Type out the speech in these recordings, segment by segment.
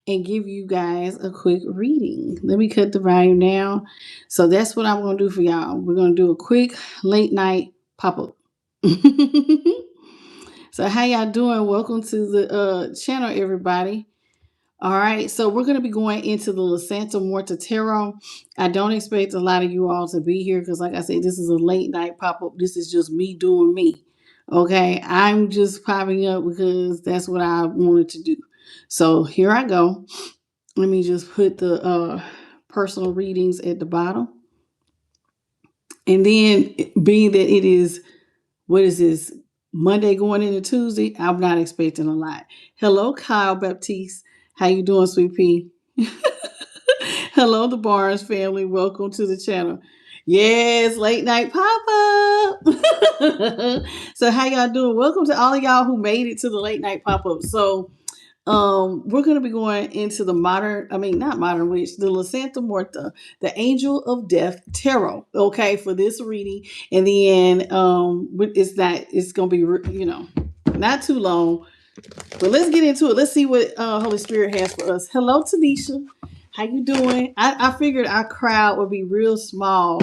and give you guys a quick reading. Let me cut the volume down. So that's what I'm going to do for y'all. We're going to do a quick late night pop-up. So how y'all doing? Welcome to the channel, everybody. All right, so we're going to be going into the Santa Muerta Tarot. I don't expect a lot of you all to be here because, like I said, this is a late night pop-up. This is just me doing me. Okay, I'm just popping up because that's what I wanted to do. So here I go. Let me just put the personal readings at the bottom. And then, being that it is, what is this, Monday going into Tuesday, I'm not expecting a lot. Hello, Kyle Baptiste. How you doing, sweet pea? Hello, the Barnes family. Welcome to the channel. Yes, late night pop up. So how y'all doing? Welcome to all of y'all who made it to the late night pop up. So we're going to be going into the not modern witch, the Santa Muerta, the Angel of Death Tarot. Okay, for this reading, and then it's going to be not too long, but let's get into it. Let's see what Holy Spirit has for us. Hello, Tanisha. How you doing? I figured our crowd would be real small.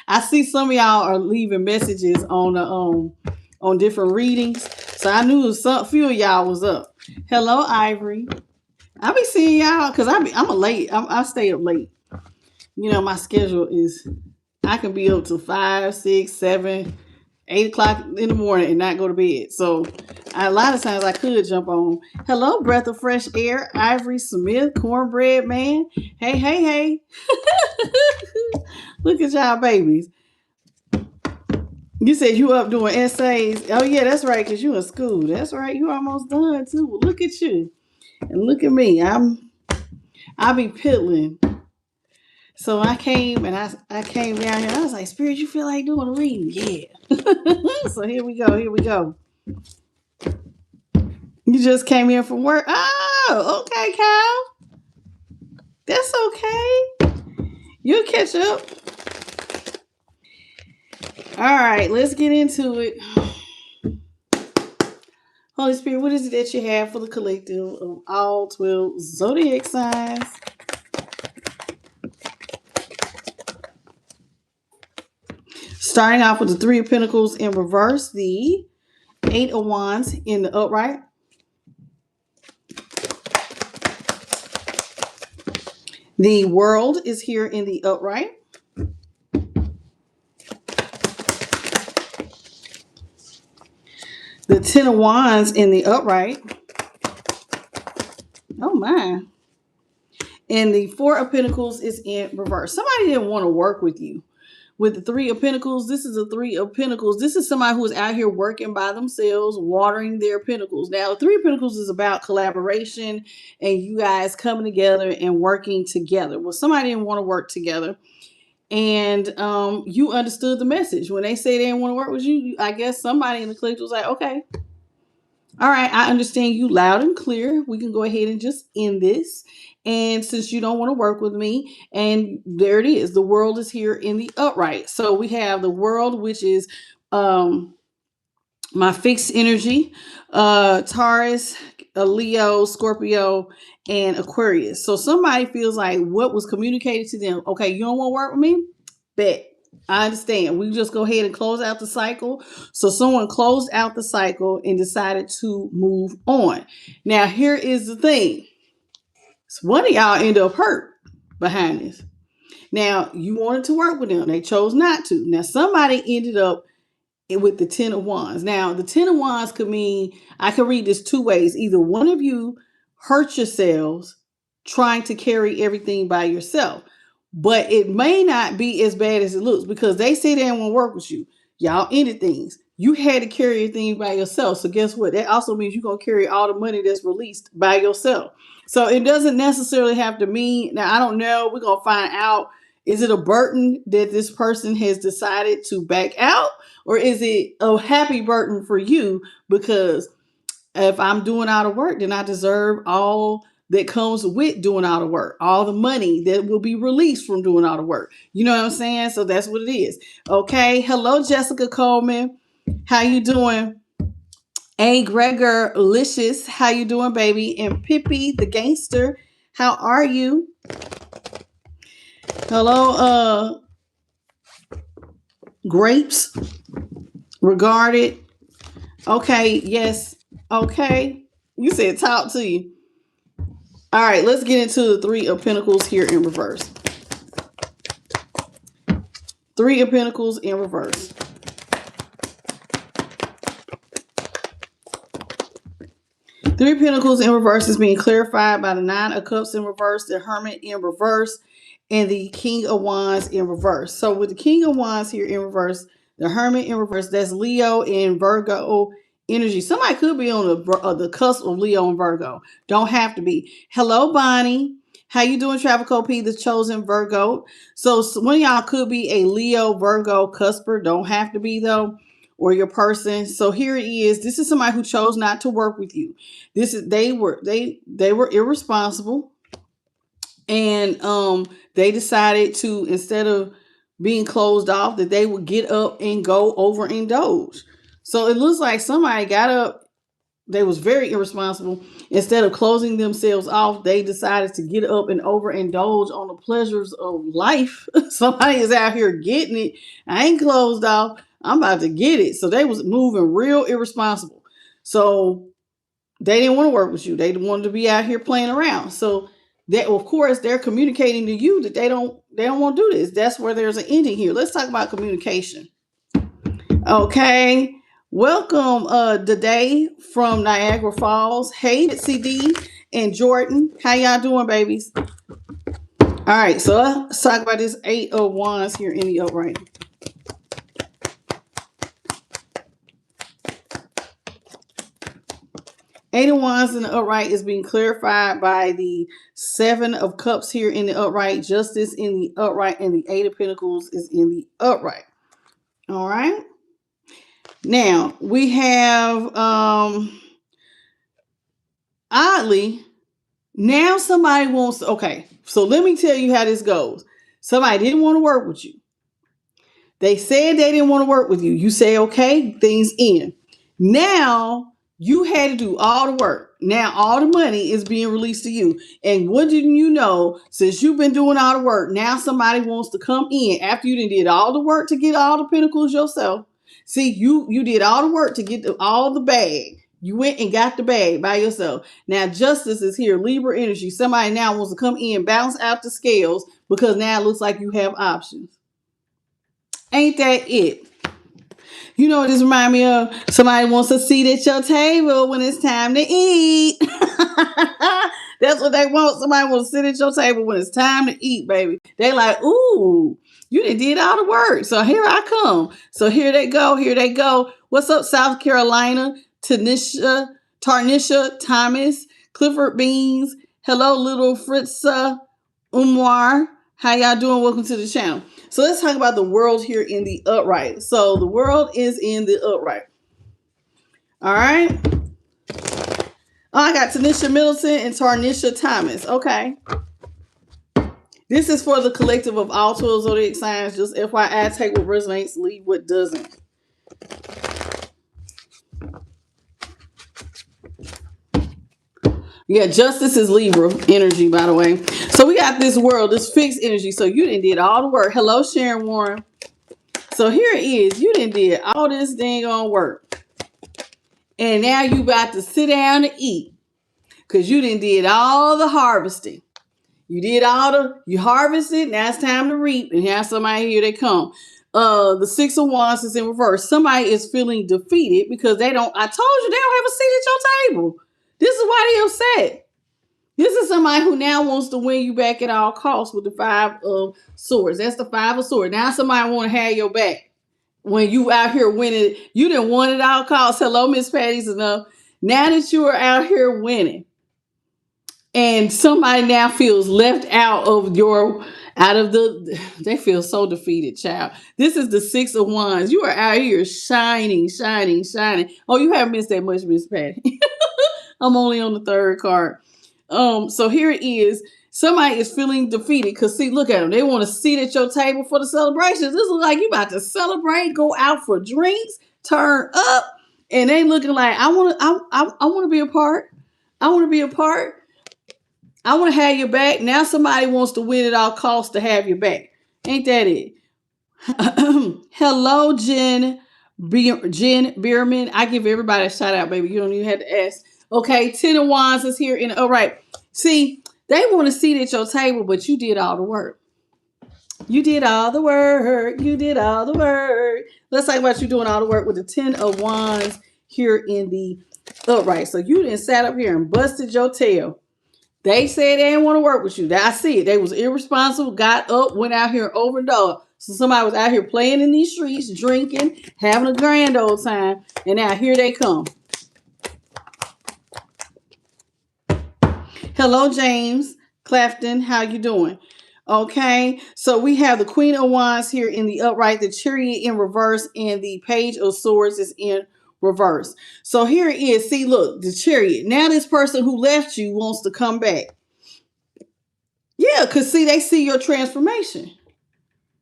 I see some of y'all are leaving messages on different readings, so I knew some few of y'all was up. Hello, Ivory. I be seeing y'all because I stay up late. My schedule is I can be up to 5, 6, 7, 8 o'clock in the morning and not go to bed. So a lot of times I could jump on. Hello, breath of fresh air, Ivory Smith, cornbread man. Hey, hey, hey. Look at y'all babies. You said you up doing essays. Oh yeah, that's right, because you in school. That's right. You almost done too. Well, look at you. And look at me. I be piddling. So I came I came down here and I was like, Spirit, you feel like doing a reading? Yeah. So here we go. Here we go. You just came in from work. Oh, okay, Kyle. That's okay. You'll catch up. All right, let's get into it. Holy Spirit, what is it that you have for the collective of all 12 zodiac signs? Starting off with the Three of Pentacles in reverse, the Eight of Wands in the upright, the World is here in the upright, the Ten of Wands in the upright. Oh my. And the Four of Pentacles is in reverse. Somebody didn't want to work with you. With the Three of Pentacles, this is a Three of Pentacles. This is somebody who is out here working by themselves, watering their pentacles. Now, the Three of Pentacles is about collaboration and you guys coming together and working together. Well, somebody didn't want to work together. And you understood the message. When they say they didn't want to work with you, I guess somebody in the collective was like, okay, all right, I understand you loud and clear. We can go ahead and just end this. And since you don't want to work with me, and there it is, the World is here in the upright. So we have the World, which is my fixed energy, Taurus, Leo, Scorpio, and Aquarius. So somebody feels like what was communicated to them, okay, you don't want to work with me? Bet. I understand. We just go ahead and close out the cycle. So someone closed out the cycle and decided to move on. Now, here is the thing. So one of y'all end up hurt behind this. Now, you wanted to work with them. They chose not to. Now, somebody ended up with the Ten of Wands. Now, the Ten of Wands could mean, I could read this two ways. Either one of you hurt yourselves trying to carry everything by yourself. But it may not be as bad as it looks because they say they don't want to work with you. Y'all ended things. You had to carry your thing by yourself. So guess what? That also means you're going to carry all the money that's released by yourself. So it doesn't necessarily have to mean, now I don't know, we're going to find out. Is it a burden that this person has decided to back out? Or is it a happy burden for you? Because if I'm doing all the work, then I deserve all that comes with doing all the work, all the money that will be released from doing all the work. You know what I'm saying? So that's what it is. Okay. Hello, Jessica Coleman. How you doing? A Gregor Licious, how you doing, baby? And Pippi the gangster, how are you? Hello, Grapes, regarded. Okay, yes. Okay. You said talk to you. All right, let's get into the Three of Pentacles here in reverse. Three of Pentacles in reverse. Three of Pentacles in reverse is being clarified by the Nine of Cups in reverse, the Hermit in reverse, and the King of Wands in reverse. So with the King of Wands here in reverse, the Hermit in reverse, that's Leo and Virgo energy. Somebody could be on the cusp of Leo and Virgo. Don't have to be. Hello, Bonnie. How you doing, Travico P, the chosen Virgo? So one of y'all could be a Leo, Virgo cusper. Don't have to be, though, or your person. So here it is. This is somebody who chose not to work with you. They were irresponsible, and they decided to, instead of being closed off, that they would get up and go overindulge. So it looks like somebody got up. They was very irresponsible. Instead of closing themselves off, they decided to get up and overindulge on the pleasures of life. Somebody is out here getting it. I ain't closed off. I'm about to get it. So they was moving real irresponsible. So they didn't want to work with you. They wanted to be out here playing around. So that, of course, they're communicating to you that they don't want to do this. That's where there's an ending here. Let's talk about communication. Okay. Welcome, today from Niagara Falls. Hey, CD and Jordan. How y'all doing, babies? All right, so let's talk about this Eight of Wands here in the upright. Eight of Wands in the upright is being clarified by the Seven of Cups here in the upright, Justice in the upright, and the Eight of Pentacles is in the upright. All right. Now, we have, oddly, now somebody wants, okay, so let me tell you how this goes. Somebody didn't want to work with you. They said they didn't want to work with you. You say, okay, things end. Now, you had to do all the work. Now, all the money is being released to you. And what didn't you know, since you've been doing all the work, now somebody wants to come in after you did all the work to get all the pentacles yourself. See, you did all the work to get all the bag. You went and got the bag by yourself. Now, justice is here. Libra energy. Somebody now wants to come in, balance out the scales, because now it looks like you have options. Ain't that it? You know what this reminds me of? Somebody wants a seat at your table when it's time to eat. That's what they want. Somebody wants to sit at your table when it's time to eat, baby. They like, ooh, you did all the work. So here I come. So here they go. Here they go. What's up, South Carolina? Tarnisha, Thomas, Clifford Beans. Hello, little Fritza, Umar. How y'all doing? Welcome to the channel. So let's talk about the world here in the upright. So the world is in the upright. All right. Oh, I got Tanisha Middleton and Tarnisha Thomas. Okay. This is for the collective of all 12 zodiac signs. Just FYI, take what resonates, leave what doesn't. Yeah, justice is Libra energy, by the way. So we got this world, this fixed energy. So you did all the work. Hello, Sharon Warren. So here it is. You did all this dang on work. And now you about to sit down and eat. Because you did all the harvesting. You harvested. Now it's time to reap. And have somebody here, they come. The Six of Wands is in reverse. Somebody is feeling defeated because I told you they don't have a seat at your table. This is why they're upset. This is somebody who now wants to win you back at all costs with the Five of Swords. That's the Five of Swords. Now somebody want to have your back. When you out here winning, you didn't want it at all costs. Hello, Miss Patty's enough. Now that you are out here winning, and somebody now feels left out of they feel so defeated, child. This is the Six of Wands. You are out here shining, shining, shining. Oh, you haven't missed that much, Miss Patty. I'm only on the third card. So here it is. Somebody is feeling defeated because, see, look at them. They want to sit at your table for the celebrations. This is like you about to celebrate, go out for drinks, turn up, And they looking like, I want to be a part. I want to be a part. I want to have your back. Now somebody wants to win at all costs to have your back. Ain't that it? Hello, Jen Bierman. I give everybody a shout out, baby. You don't even have to ask. Okay, Ten of Wands is here. All right. See, they want to sit at your table, but you did all the work. You did all the work. You did all the work. Let's talk about you doing all the work with the Ten of Wands here in the upright. So you didn't sat up here and busted your tail. They said they didn't want to work with you. I see it. They was irresponsible, got up, went out here and overdosed. So somebody was out here playing in these streets, drinking, having a grand old time, and now here they come. Hello, James Clafton. How you doing? Okay, so we have the Queen of Wands here in the upright, the Chariot in reverse, and the Page of Swords is in reverse. So here it is. See, look, the Chariot. Now this person who left you wants to come back. Yeah, because see, they see your transformation.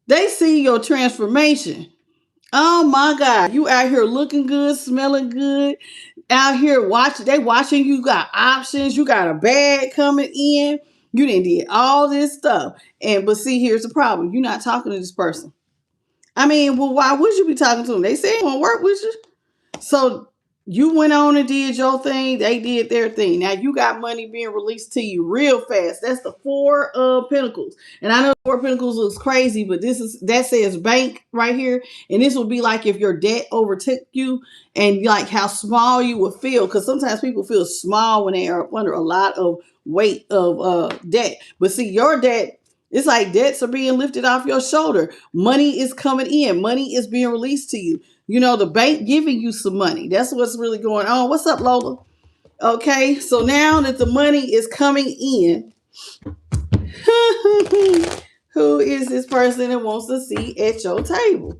They see your transformation. Oh my God. You out here looking good, smelling good. Out here watching. They watching you. Got options. You got a bag coming in. You didn't did all this stuff. But see, here's the problem. You're not talking to this person. I mean, well, why would you be talking to them? They say they want to work with you. So you went on and did your thing. They did their thing. Now you got money being released to you real fast. That's the Four of Pentacles. And I know Four of Pentacles looks crazy, but that says bank right here. And this would be like if your debt overtook you and like how small you would feel. Because sometimes people feel small when they are under a lot of weight of debt. But see, your debt, it's like debts are being lifted off your shoulder. Money is coming in. Money is being released to you. You know, the bank giving you some money. That's what's really going on. What's up, Lola? Okay, so now that the money is coming in, who is this person that wants to sit at your table?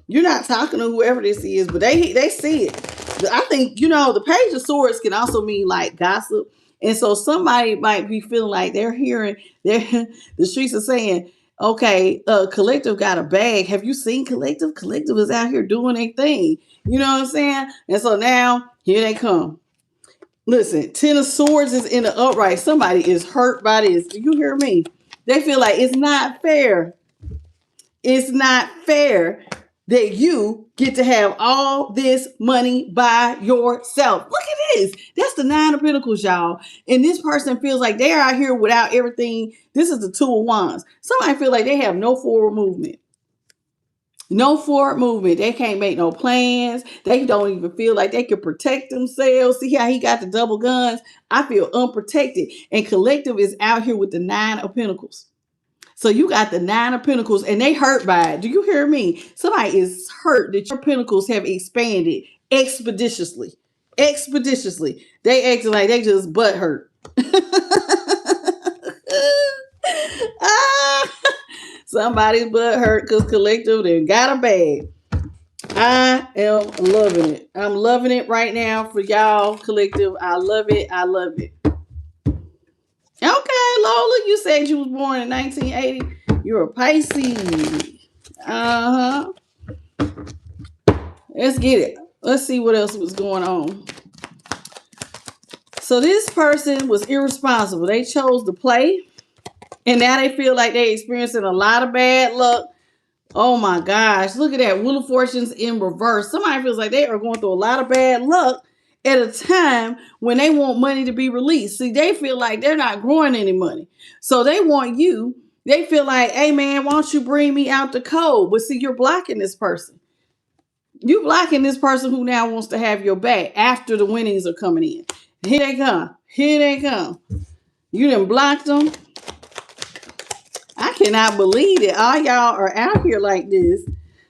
You're not talking to whoever this is, but they see it. I think, you know, the Page of Swords can also mean like gossip. And so somebody might be feeling like they're hearing, the streets are saying, okay, Collective got a bag. Have you seen Collective? Collective is out here doing a thing. You know what I'm saying? And so now, here they come. Listen, Ten of Swords is in the upright. Somebody is hurt by this. Do you hear me? They feel like it's not fair. It's not fair that you get to have all this money by yourself. Look at this. That's the Nine of Pentacles, y'all. And this person feels like they're out here without everything. This is the Two of Wands. Somebody feel like they have no forward movement. No forward movement. They can't make no plans. They don't even feel like they can protect themselves. See how he got the double guns? I feel unprotected. And Collective is out here with the Nine of Pentacles. So you got the Nine of Pentacles and they hurt by it. Do you hear me? Somebody is hurt that your pentacles have expanded expeditiously. Expeditiously. They acting like they just butt hurt. Somebody's butt hurt because Collective then got a bag. I am loving it. I'm loving it right now for y'all, Collective. I love it. I love it. Okay, Lola, you said you was born in 1980. You're a Pisces. Uh-huh. Let's get it. Let's see what else was going on. So this person was irresponsible. They chose to play. And now they feel like they're experiencing a lot of bad luck. Oh my gosh. Look at that. Wheel of Fortune's in reverse. Somebody feels like they are going through a lot of bad luck at a time when they want money to be released. See, they feel like they're not growing any money. So they want you. They feel like, hey man, why don't you bring me out the cold? But see, you're blocking this person. You're blocking this person who now wants to have your back after the winnings are coming in. Here they come. Here they come. You done blocked them. I cannot believe it. All y'all are out here like this.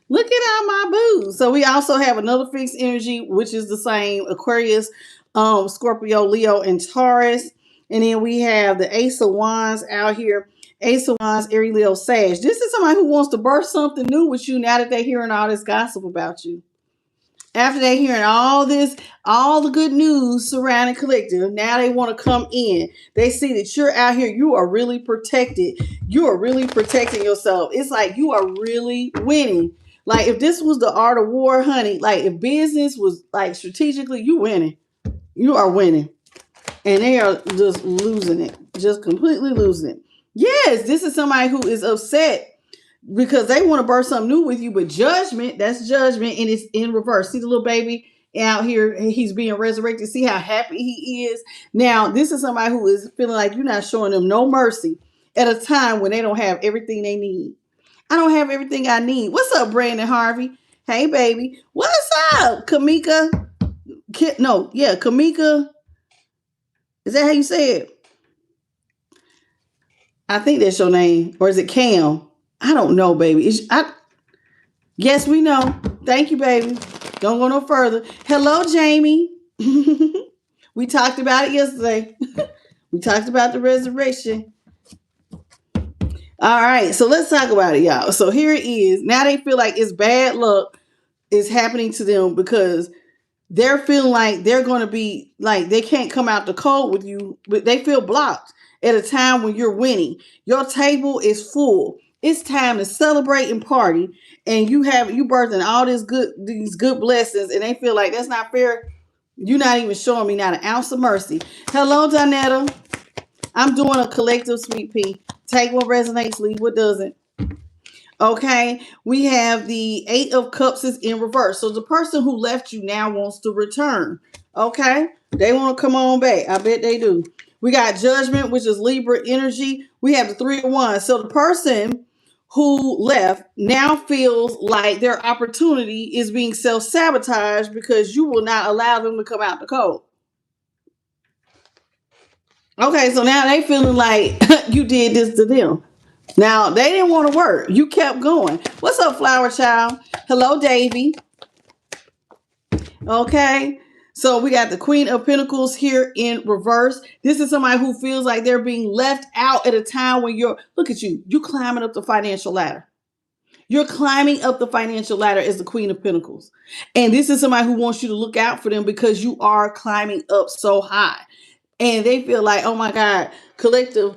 Look at all my boos. So we also have another fixed energy, which is the same Aquarius, Scorpio, Leo, and Taurus. And then we have the Ace of Wands out here. Ace of Wands, Aries, Leo, Sag. This is somebody who wants to birth something new with you now that they're hearing all this gossip about you. After they're hearing all this, all the good news surrounding Collective, now they want to come in. They see that you're out here. You are really protected. You are really protecting yourself. It's like you are really winning. Like if this was the art of war, honey, like if business was like strategically, you winning. You are winning. And they are just losing it. Just completely losing it. Yes, this is somebody who is upset because they want to birth something new with you, but judgment, that's judgment, and it's in reverse. See the little baby out here, he's being resurrected. See how happy he is. Now, this is somebody who is feeling like you're not showing them no mercy at a time when they don't have everything they need. I don't have everything I need. What's up, Brandon Harvey? Hey, baby. What's up, Kamika? Kamika. Is that how you say it? I think that's your name. Or is it Cam? I don't know, baby. Yes, we know. Thank you, baby. Don't go no further. Hello, Jamie. We talked about it yesterday. We talked about the resurrection. All right, so let's talk about it, y'all. So here it is. Now they feel like it's bad luck is happening to them because they're feeling like they're going to be like they can't come out the cold with you, but they feel blocked at a time when you're winning. Your table is full. It's time to celebrate and party, and you birthing all these good blessings, and they feel like that's not fair. You're not even showing me not an ounce of mercy. Hello, Donetta. I'm doing a collective sweet pea. Take what resonates, leave what doesn't. Okay, we have the 8 of Cups is in reverse. So the person who left you now wants to return. Okay, they want to come on back. I bet they do. We got Judgment, which is Libra energy. We have the 3 of Wands. So the person who left now feels like their opportunity is being self-sabotaged because you will not allow them to come out the cold. Okay, so now they feeling like you did this to them. Now, they didn't want to work. You kept going. What's up, Flower Child? Hello, Davy. Okay. So we got the Queen of Pentacles here in reverse. This is somebody who feels like they're being left out at a time when look at you. You're climbing up the financial ladder. You're climbing up the financial ladder as the Queen of Pentacles. And this is somebody who wants you to look out for them because you are climbing up so high. And they feel like, oh my God, collective,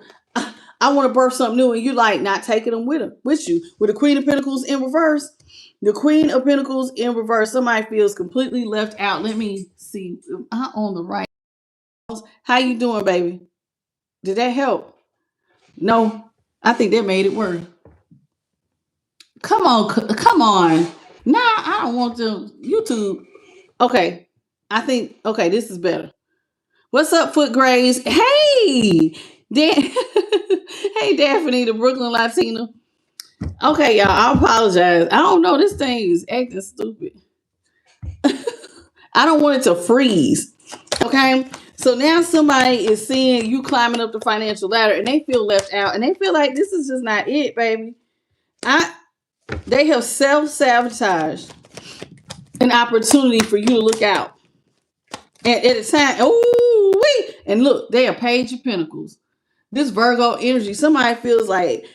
I want to birth something new. And you like not taking them with you. With the Queen of Pentacles in reverse, the Queen of Pentacles in reverse, somebody feels completely left out. Let me see. I'm on the right. How you doing, baby? Did that help? No, I think that made it worse. Come on. Nah, I don't want to. YouTube. Okay, okay, this is better. What's up, Foot Grays? Hey, hey, Daphne, the Brooklyn Latina. Okay, y'all, I apologize. I don't know. This thing is acting stupid. I don't want it to freeze. Okay, so now somebody is seeing you climbing up the financial ladder, and they feel left out, and they feel like this is just not it, baby. They have self-sabotaged an opportunity for you to look out. And at a time, and look, they are Page of Pentacles. This Virgo energy, somebody feels like,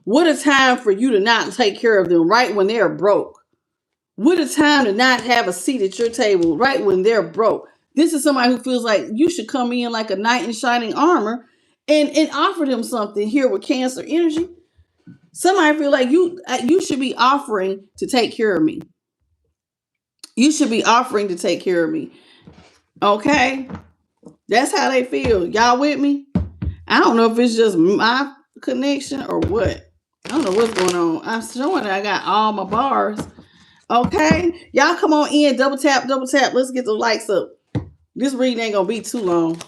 what a time for you to not take care of them right when they're broke. What a time to not have a seat at your table right when they're broke. This is somebody who feels like you should come in like a knight in shining armor and offer them something here with Cancer energy. Somebody feel like you should be offering to take care of me. You should be offering to take care of me. Okay? That's how they feel. Y'all with me? I don't know if it's just my connection or what. I don't know what's going on. I'm showing that I got all my bars. Okay? Y'all come on in. Double tap, double tap. Let's get the lights up. This reading ain't going to be too long.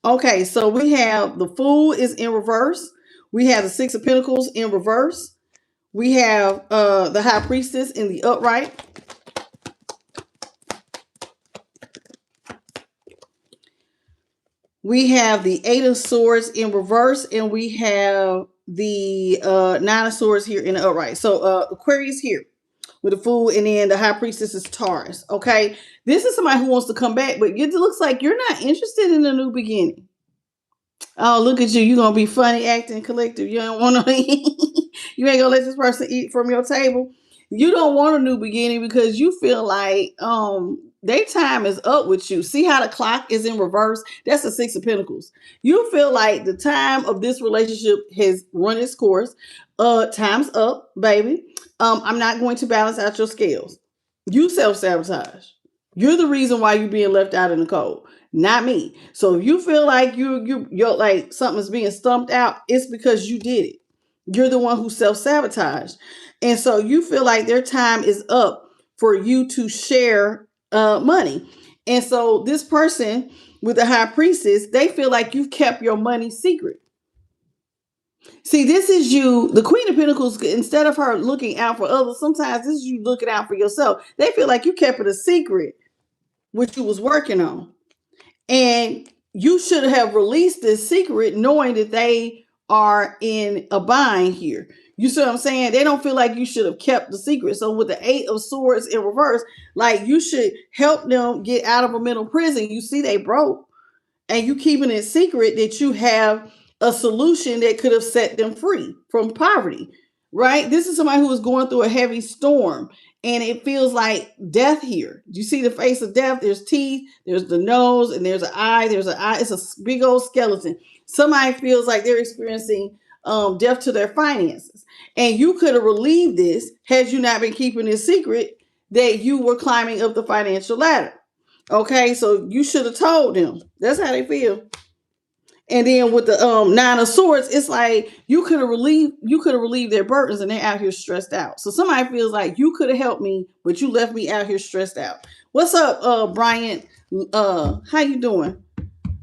Okay, so we have the Fool is in reverse. We have the 6 of Pentacles in reverse. We have the High Priestess in the upright. We have the 8 of Swords in reverse, and we have the 9 of Swords here in the upright. So Aquarius here with the Fool, and then the High Priestess is Taurus. Okay, this is somebody who wants to come back, but it looks like you're not interested in a new beginning. Oh, look at you. You're going to be funny, acting, collective. You don't want to you ain't going to let this person eat from your table. You don't want a new beginning because you feel like their time is up with you. See how the clock is in reverse? That's the Six of Pentacles. You feel like the time of this relationship has run its course. Time's up, baby. I'm not going to balance out your scales. You self-sabotage. You're the reason why you're being left out in the cold, not me. So if you feel like you're like something's being stumped out, it's because you did it. You're the one who self-sabotaged. And so you feel like their time is up for you to share money. And so this person with the high priestess, they feel like you've kept your money secret. See, this is you, the Queen of Pentacles, instead of her looking out for others, sometimes this is you looking out for yourself. They feel like you kept it a secret, which you was working on. And you should have released this secret knowing that they are in a bind here. You see what I'm saying? They don't feel like you should have kept the secret. So with the Eight of Swords in reverse, like you should help them get out of a mental prison. You see they broke, and you keeping it secret that you have a solution that could have set them free from poverty, right? This is somebody who is going through a heavy storm, and it feels like death here. You see the face of death? There's teeth, there's the nose, and there's an eye. There's an eye. It's a big old skeleton. Somebody feels like they're experiencing death to their finances. And you could have relieved this had you not been keeping it secret that you were climbing up the financial ladder. Okay, so you should have told them. That's how they feel. And then with the Nine of Swords, it's like you could have relieved their burdens, and they're out here stressed out. So somebody feels like you could have helped me, but you left me out here stressed out. What's up, Brian? How you doing?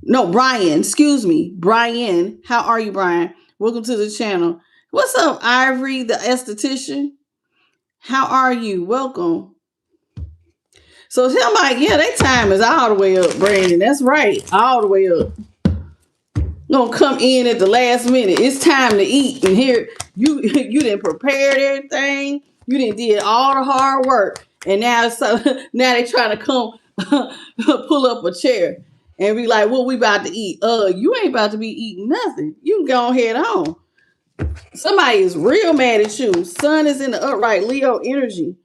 No, Brian. Excuse me, Brian. How are you, Brian? Welcome to the channel. What's up, Ivory, the esthetician? How are you? Welcome. So I'm like, yeah, that time is all the way up, Brandon. That's right, all the way up. Gonna come in at the last minute. It's time to eat, and here you didn't prepare everything. You didn't did all the hard work, and now now they trying to come pull up a chair and be like, "What we about to eat?" You ain't about to be eating nothing. You can go ahead on. Somebody is real mad at you. Sun is in the upright Leo energy.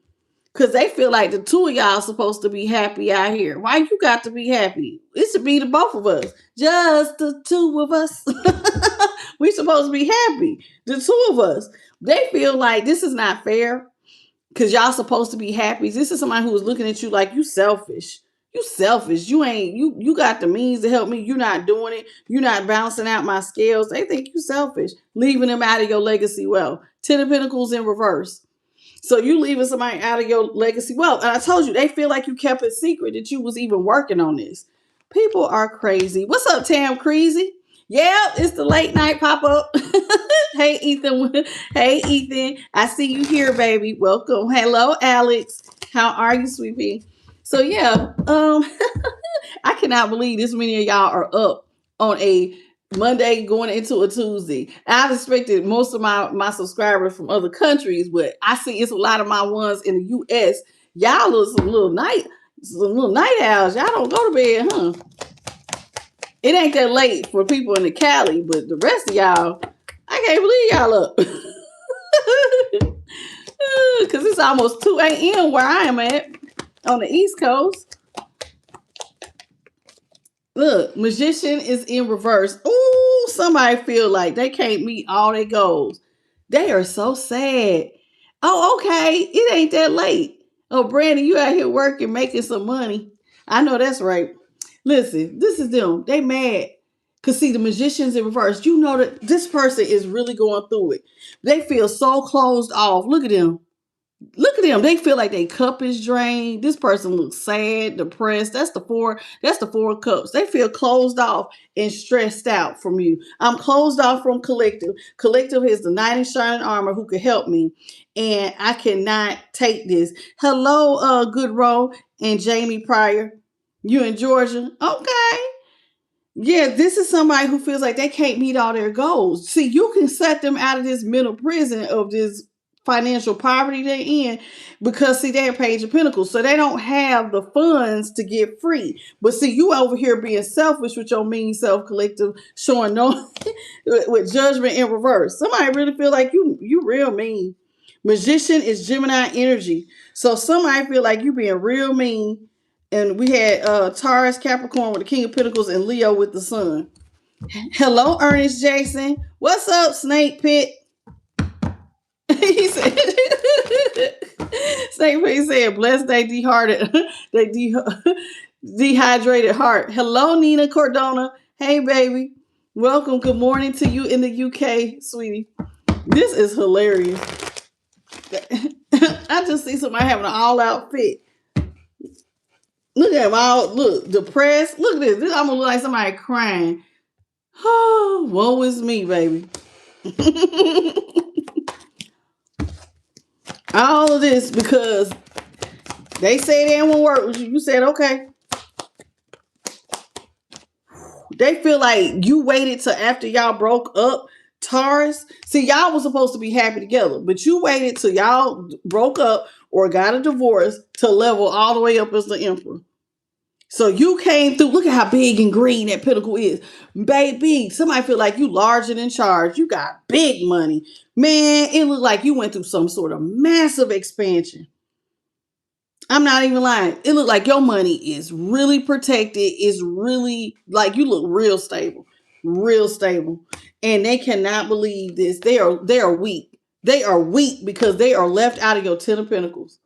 Because they feel like the two of y'all supposed to be happy out here. Why you got to be happy? It should be the both of us. Just the two of us. We supposed to be happy. The two of us. They feel like this is not fair. Because y'all supposed to be happy. This is somebody who is looking at you like you selfish. You selfish. You got the means to help me. You're not doing it. You're not balancing out my scales. They think you selfish. Leaving them out of your legacy wealth. Ten of Pentacles in reverse. So you leaving somebody out of your legacy wealth. And I told you, they feel like you kept it secret that you was even working on this. People are crazy. What's up, Tam Crazy? Yeah, it's the late night pop-up. Hey, Ethan. Hey, Ethan. I see you here, baby. Welcome. Hello, Alex. How are you, sweetie? So, yeah, I cannot believe this many of y'all are up on a Monday going into a Tuesday. I've expected most of my subscribers from other countries, but I see it's a lot of my ones in the US. Y'all look some little night owls. Y'all don't go to bed, huh? It ain't that late for people in the Cali, but the rest of y'all, I can't believe y'all up. Because it's almost 2 a.m. where I am at on the East Coast. Look, Magician is in reverse. Ooh, somebody feel like they can't meet all their goals. They are so sad. Oh, okay. It ain't that late. Oh, Brandon, you out here working, making some money. I know that's right. Listen, this is them. They mad. Because see, the Magician's in reverse. You know that this person is really going through it. They feel so closed off. Look at them. Look at them. They feel like their cup is drained. This person looks sad, depressed. That's the four of cups. They feel closed off and stressed out from you. I'm closed off from collective. Collective is the knight in shining armor who could help me. And I cannot take this. Hello, Good Row and Jamie Pryor. You in Georgia? Okay. Yeah, this is somebody who feels like they can't meet all their goals. See, you can set them out of this mental prison of this financial poverty they're in because see they're Page of Pentacles, so they don't have the funds to get free. But see, you over here being selfish with your mean self collective, showing no with judgment in reverse. Somebody really feel like you real mean. Magician is Gemini energy, so somebody feel like you being real mean And we had Taurus, Capricorn with the King of Pentacles, and Leo with the Sun. Hello, Ernest Jason. What's up, Snake Pit? He said, Snake Pit said, bless they dehydrated heart. Hello, Nina Cordona. Hey, baby. Welcome. Good morning to you in the UK, sweetie. This is hilarious. I just see somebody having an all-out fit. Look at him all, look, depressed. Look at this. This almost look like somebody crying. Oh, woe is me, baby. All of this because they say they won't work with you. You said, okay. They feel like you waited till after y'all broke up, Taurus. See, y'all was supposed to be happy together, but you waited till y'all broke up or got a divorce to level all the way up as the Emperor. So you came through. Look at how big and green that pentacle is. Baby, somebody feel like you larger than charge. You got big money. Man, it looked like you went through some sort of massive expansion. I'm not even lying. It looked like your money is really protected. It's really like you look real stable. Real stable. And they cannot believe this. They are weak. They are weak because they are left out of your 10 of Pentacles.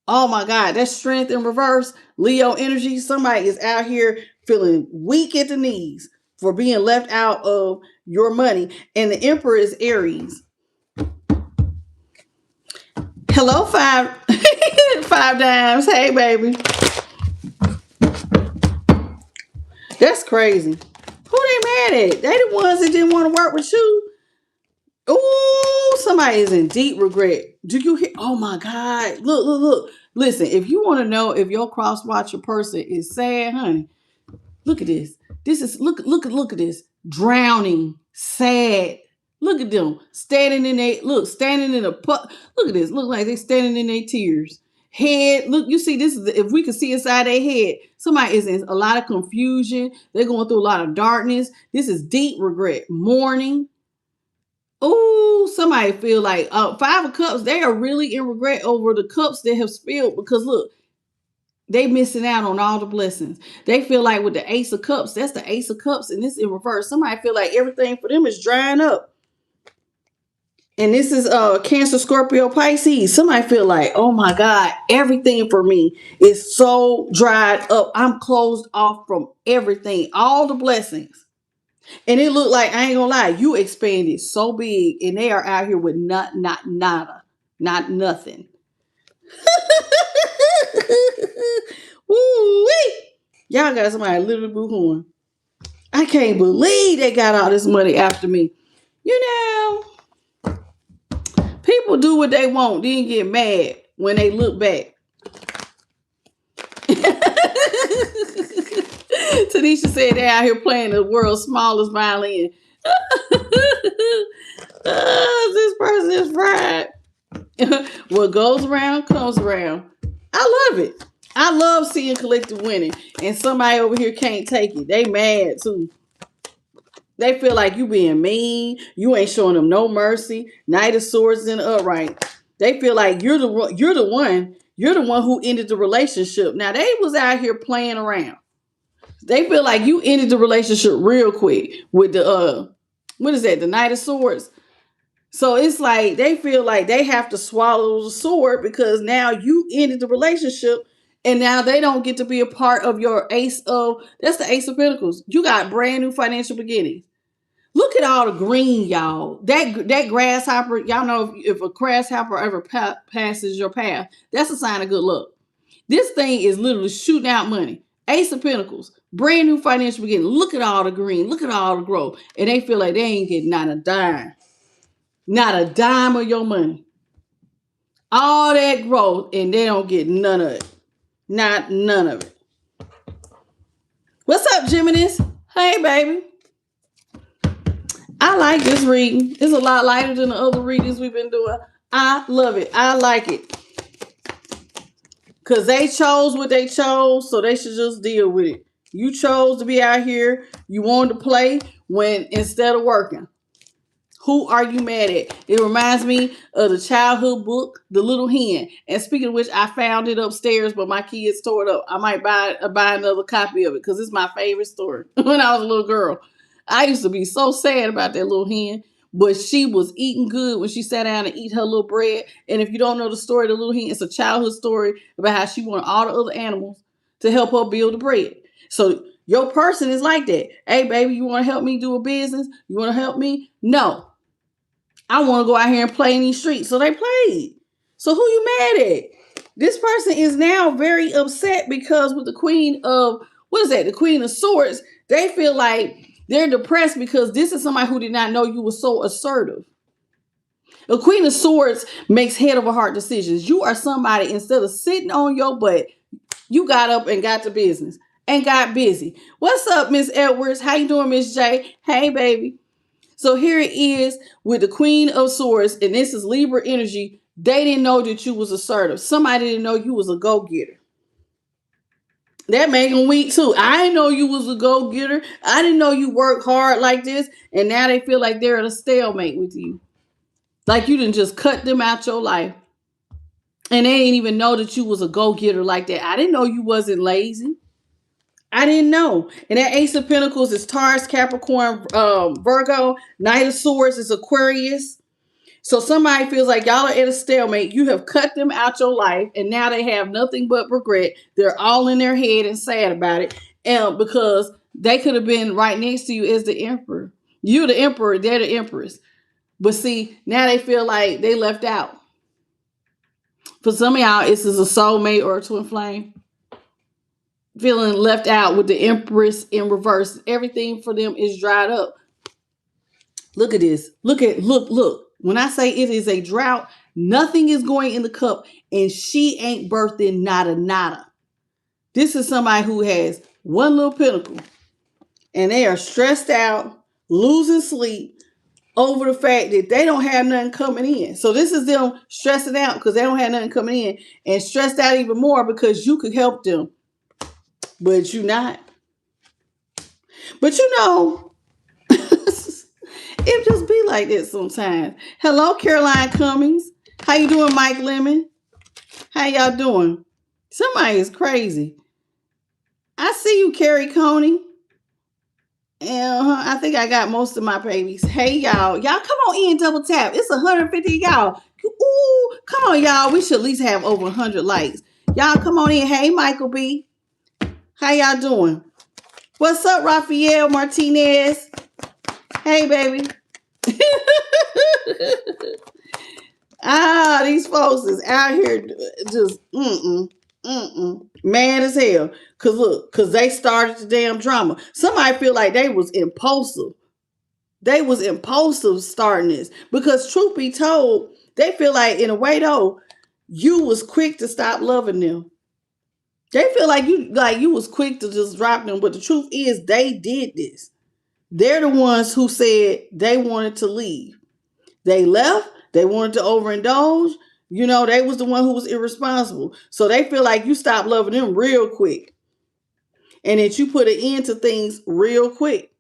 Oh my God, that's strength in reverse. Leo energy. Somebody is out here feeling weak at the knees for being left out of your money. And the Emperor is Aries. Hello, five dimes. Hey, baby. That's crazy. Who they mad at? They the ones that didn't want to work with you. Ooh, somebody is in deep regret. Do you hear? Oh my God. Look. Listen, if you want to know if your cross watcher person is sad, honey, look at this. This is look at this. Drowning, sad. Look at them standing in a pup. Look at this. Look like they standing in their tears. Head, look, you see, this is if we could see inside their head, somebody is in a lot of confusion. They're going through a lot of darkness. This is deep regret, mourning. Oh, somebody feel like 5 of Cups. They are really in regret over the cups they have spilled because look, they missing out on all the blessings. They feel like with the Ace of Cups, that's the Ace of Cups, and this in reverse. Somebody feel like everything for them is drying up. And this is Cancer, Scorpio, Pisces. Somebody feel like, oh my God, everything for me is so dried up. I'm closed off from everything, all the blessings. And it looked like, I ain't gonna lie, you expanded so big and they are out here with nada, not nothing. Woo-wee. Y'all got somebody literally boo-hooing. I can't believe they got all this money after me. You know, people do what they want, then get mad when they look back. Tanisha said they're out here playing the world's smallest violin. This person is fried. What goes around comes around. I love it. I love seeing collective winning. And somebody over here can't take it. They mad too. They feel like you being mean. You ain't showing them no mercy. Knight of Swords in the upright. They feel like you're the one who ended the relationship. Now they was out here playing around. They feel like you ended the relationship real quick with the what is that? The Knight of Swords. So it's like they feel like they have to swallow the sword because now you ended the relationship and now they don't get to be a part of your that's the Ace of Pentacles. You got brand new financial beginnings. Look at all the green, y'all. That grasshopper, y'all know if a grasshopper ever passes your path, that's a sign of good luck. This thing is literally shooting out money. Ace of Pentacles, brand new financial beginning. Look at all the green. Look at all the growth. And they feel like they ain't getting not a dime. Not a dime of your money. All that growth and they don't get none of it. Not none of it. What's up, Geminis? Hey, baby. I like this reading. It's a lot lighter than the other readings we've been doing. I love it. I like it. Because they chose what they chose, so they should just deal with it. You chose to be out here. You wanted to play when instead of working. Who are you mad at? It reminds me of the childhood book, The Little Hen. And speaking of which, I found it upstairs, but my kids tore it up. I might buy another copy of it because it's my favorite story. When I was a little girl, I used to be so sad about that little hen, but she was eating good when she sat down and eat her little bread. And if you don't know the story of the little hen, it's a childhood story about how she wanted all the other animals to help her build the bread. So your person is like that. Hey, baby, you want to help me do a business? You want to help me? No. I want to go out here and play in these streets. So they played. So who you mad at? This person is now very upset because with the Queen of, what is that? The Queen of Swords, they feel like they're depressed because this is somebody who did not know you were so assertive. The Queen of Swords makes head over heart decisions. You are somebody, instead of sitting on your butt, you got up and got to business and got busy. What's up, Miss Edwards? How you doing, Miss J? Hey, baby. So here it is with the Queen of Swords, and this is Libra energy. They didn't know that you was assertive. Somebody didn't know you was a go-getter. That made them weak too. I didn't know you was a go-getter. I didn't know you worked hard like this, and now they feel like they're at a stalemate with you. Like you didn't just cut them out your life. And they didn't even know that you was a go-getter like that. I didn't know you wasn't lazy. I didn't know. And that Ace of Pentacles is Taurus, Capricorn, Virgo. Knight of Swords is Aquarius. So somebody feels like y'all are at a stalemate. You have cut them out your life, and now they have nothing but regret. They're all in their head and sad about it, and because they could have been right next to you as the emperor. You're the emperor. They're the empress. But see, now they feel like they left out. For some of y'all, this is a soulmate or a twin flame. Feeling left out with the Empress in reverse. Everything for them is dried up. Look at this. Look. When I say it is a drought, nothing is going in the cup, and she ain't birthing nada. This is somebody who has one little pentacle, and they are stressed out, losing sleep over the fact that they don't have nothing coming in. So this is them stressing out because they don't have nothing coming in, and stressed out even more because you could help them. But you not. But you know, it just be like this sometimes. Hello, Caroline Cummings. How you doing, Mike Lemon? How y'all doing? Somebody is crazy. I see you, Carrie Coney. And I think I got most of my babies. Hey, y'all. Y'all come on in, double tap. It's 150 y'all. Ooh, come on, y'all. We should at least have over 100 likes. Y'all come on in. Hey, Michael B. How y'all doing? What's up, Rafael Martinez? Hey, baby. These folks is out here just mad as hell. Cause they started the damn drama. Somebody feel like they was impulsive. They was impulsive starting this. Because truth be told, they feel like in a way though, you was quick to stop loving them. They feel like you was quick to just drop them, but the truth is they did this. They're the ones who said they wanted to leave. They left. They wanted to overindulge. You know, they was the one who was irresponsible. So they feel like you stopped loving them real quick. And that you put an end to things real quick.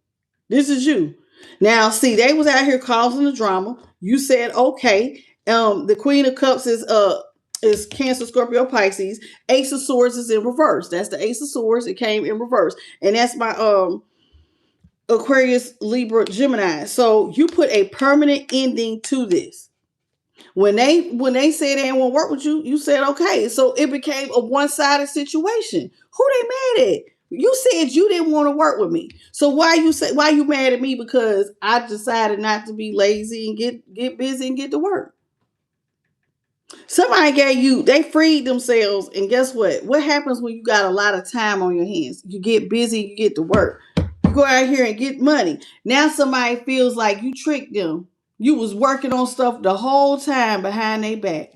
This is you. Now, see, they was out here causing the drama. You said, okay. The Queen of Cups is Cancer, Scorpio, Pisces. Ace of Swords is in reverse. That's the Ace of Swords. It came in reverse. And that's my Aquarius, Libra, Gemini. So you put a permanent ending to this. When they said they didn't want to work with you, you said okay. So it became a one-sided situation. Who they mad at? You said you didn't want to work with me. So why you mad at me? Because I decided not to be lazy and get busy and get to work. Somebody they freed themselves, and guess what? What happens when you got a lot of time on your hands? You get busy, you get to work. You go out here and get money. Now somebody feels like you tricked them. You was working on stuff the whole time behind their back.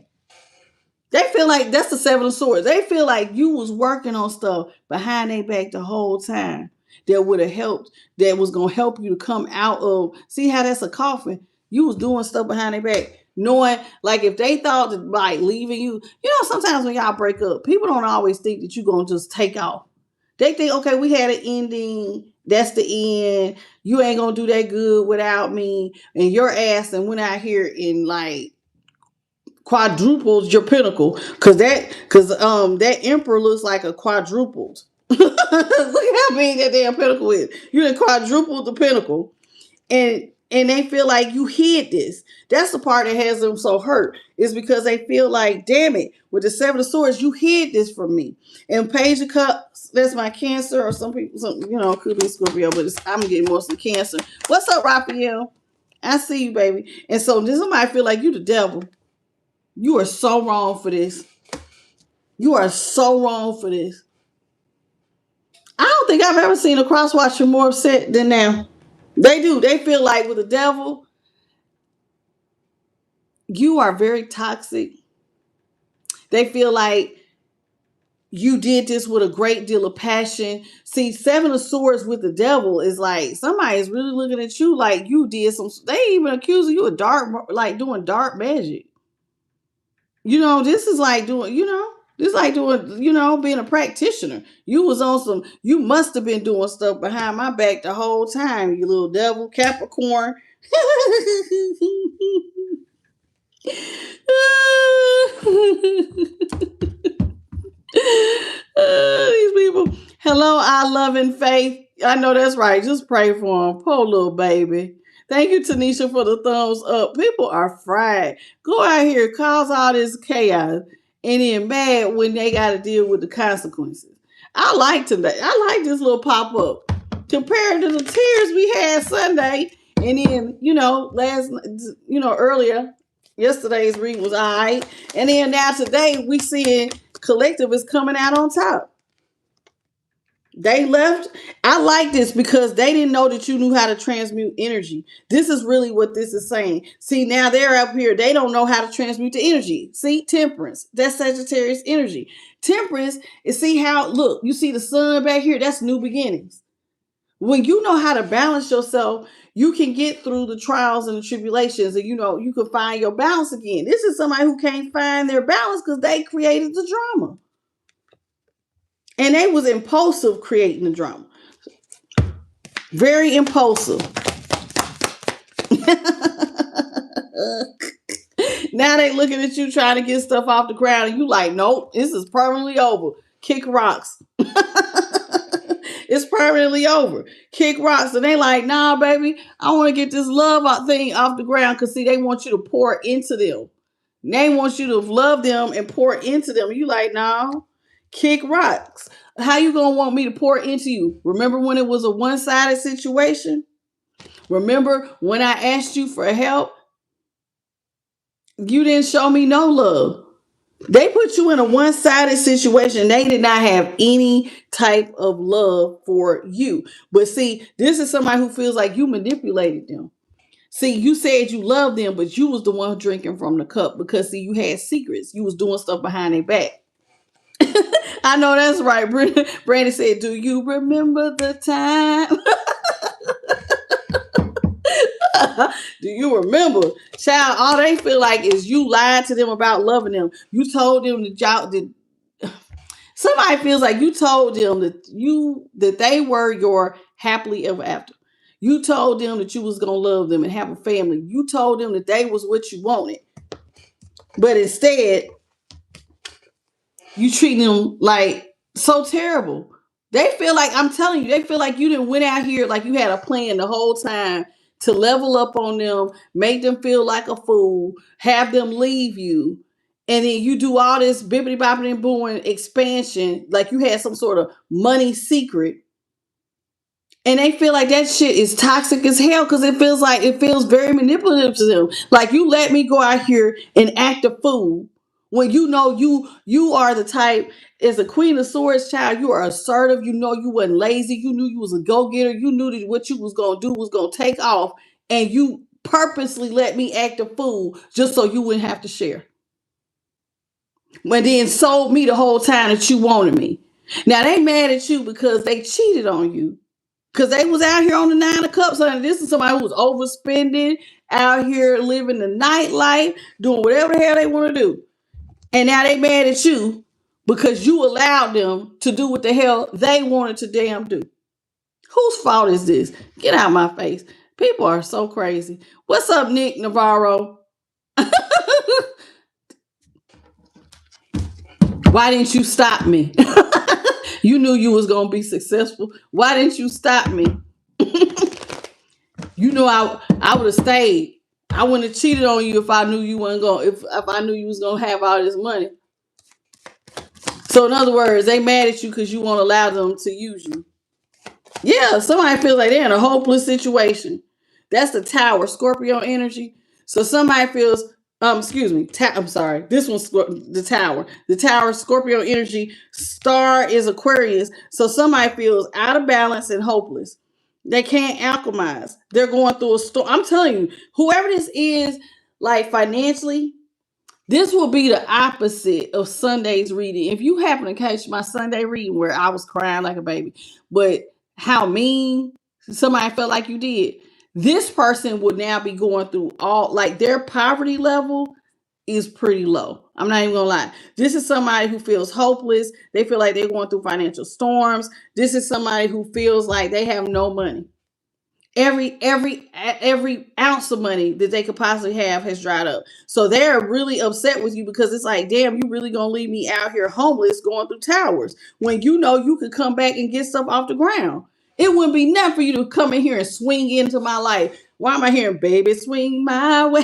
They feel like that's the Seven of Swords. They feel like you was working on stuff behind their back the whole time that would have helped, that was going to help you to come out of, see how that's a coffin? You was doing stuff behind their back, knowing like if they thought that like leaving you, you know, sometimes when y'all break up, people don't always think that you're going to just take off. They think, okay, we had an ending That's the end. You ain't gonna do that good without me. And your ass and went out here and like quadrupled your pinnacle. That emperor looks like a quadrupled. Look how big that damn pinnacle is. You done quadrupled the pinnacle. And they feel like you hid this. That's the part that has them so hurt, is because they feel like, damn it, with the Seven of Swords, you hid this from me. And Page of Cups, that's my Cancer, or some people, could be Scorpio, but I'm getting mostly Cancer. What's up, Raphael? I see you, baby. And so this somebody feel like you the devil. You are so wrong for this. You are so wrong for this. I don't think I've ever seen a cross watcher more upset than now. They do. They feel like with the devil, you are very toxic. They feel like you did this with a great deal of passion. See, Seven of Swords with the devil is like somebody is really looking at you like you did some. They even accusing you of doing dark magic. This is like doing. This is like doing. Being a practitioner. You was on some. You must have been doing stuff behind my back the whole time. You little devil, Capricorn. These people. Hello, I love and faith. I know that's right. Just pray for him. Poor little baby. Thank you, Tanisha, for the thumbs up. People are fried. Go out here, cause all this chaos, and then mad when they got to deal with the consequences. I like this little pop up compared to the tears we had Sunday, and then earlier. Yesterday's read was all right. And then now today we seeing collective is coming out on top. They left. I like this because they didn't know that you knew how to transmute energy. This is really what this is saying. See, now they're up here. They don't know how to transmute the energy. See, Temperance. That's Sagittarius energy. Temperance is, look, you see the sun back here? That's new beginnings. When you know how to balance yourself, you can get through the trials and the tribulations, and you can find your balance again. This is somebody who can't find their balance because they created the drama. And they was impulsive creating the drama. Very impulsive. Now they looking at you trying to get stuff off the ground, and you like, nope, this is permanently over. Kick rocks. It's permanently over. Kick rocks. And they like, nah, baby, I want to get this love thing off the ground. Because, see, they want you to pour into them. They want you to love them and pour into them. You like, nah, kick rocks. How you going to want me to pour into you? Remember when it was a one-sided situation? Remember when I asked you for help? You didn't show me no love. They put you in a one-sided situation. They did not have any type of love for you. But see, this is somebody who feels like you manipulated them. See, you said you loved them, but you was the one drinking from the cup because, see, you had secrets. You was doing stuff behind their back. I know that's right. Brandon said, do you remember the time? Do you remember? Child, all they feel like is you lied to them about loving them. You told them that somebody feels like you told them that they were your happily ever after. You told them that you was gonna love them and have a family. You told them that they was what you wanted. But instead, you treat them like so terrible. They feel like, I'm telling you, they feel like you didn't went out here like you had a plan the whole time to level up on them, make them feel like a fool, have them leave you. And then you do all this bibbity boppity and booing expansion like you had some sort of money secret. And they feel like that shit is toxic as hell because it feels very manipulative to them. Like, you let me go out here and act a fool when you are the type, as a Queen of Swords child, you are assertive. You wasn't lazy. You knew you was a go-getter. You knew that what you was going to do was going to take off. And you purposely let me act a fool just so you wouldn't have to share. But then sold me the whole time that you wanted me. Now they mad at you because they cheated on you. Because they was out here on the 9 of Cups. And this is somebody who was overspending, out here living the nightlife, doing whatever the hell they want to do. And now they mad at you because you allowed them to do what the hell they wanted to damn do. Whose fault is this? Get out of my face. People are so crazy. What's up, Nick Navarro? Why didn't you stop me? You knew you was gonna be successful. Why didn't you stop me? You know I would have stayed. I wouldn't have cheated on you if I knew you wasn't going. If I knew you was gonna have all this money. So in other words, they mad at you because you won't allow them to use you. Yeah, somebody feels like they're in a hopeless situation. That's the Tower, Scorpio energy. So somebody feels, excuse me, I'm sorry. This one's the Tower. The Tower, Scorpio energy. Star is Aquarius. So somebody feels out of balance and hopeless. They can't alchemize. They're going through a storm. I'm telling you, whoever this is, like financially, this will be the opposite of Sunday's reading. If you happen to catch my Sunday reading where I was crying like a baby, but how mean somebody felt like you did, this person would now be going through all, like their poverty level is pretty low. I'm not even gonna lie. This is somebody who feels hopeless. They feel like they're going through financial storms. This is somebody who feels like they have no money. Every ounce of money that they could possibly have has dried up. So they're really upset with you because it's like, damn, you really gonna leave me out here homeless going through towers when you know you could come back and get stuff off the ground. It wouldn't be nothing for you to come in here and swing into my life. Why am I hearing baby swing my way?